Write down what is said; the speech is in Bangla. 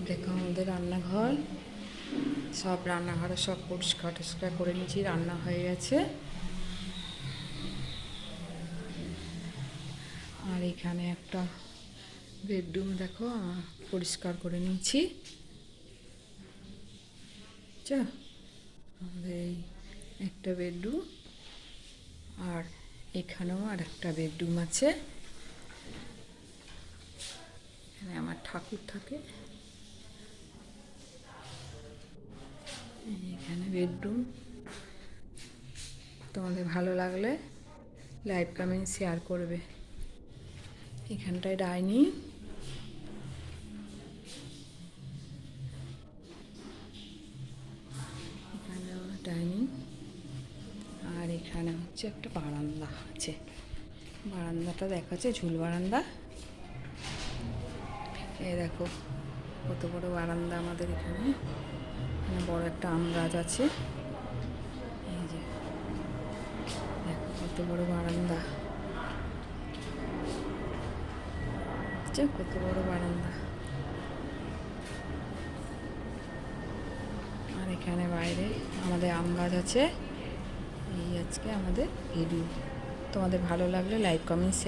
দেখো আমাদের রান্নাঘর, সব রান্নাঘরে সব পরিষ্কার টরিষ্কার করে নিয়েছি, রান্না হয়ে গেছে। আর এখানে একটা বেডরুম দেখো পরিষ্কার করে নিয়েছি। আমাদের এই একটা বেডরুম, আর এখানেও আর একটা বেডরুম আছে। এখানে আমার ঠাকুর থাকে। এখানে বেডরুম। তোমাদের ভালো লাগলে লাইক কমেন্ট শেয়ার করবে। এখানটায় ডাইনিং, এখানেও ডাইনিং, আর এখানে হচ্ছে একটা বারান্দা আছে। বারান্দাটা দেখাচ্ছে ঝুল বারান্দা। এই দেখো কত বড় বারান্দা আমাদের এখানে। এখানে বড় একটা আম গাছ আছে। এই যে দেখো কত বড় বারান্দা, কত বড় বারান্দা। আর এখানে বাইরে আমাদের আম গাছ আছে। এই আজকে আমাদের ভিডিও। তোমাদের ভালো লাগলে লাইক কমেন্ট শেয়ার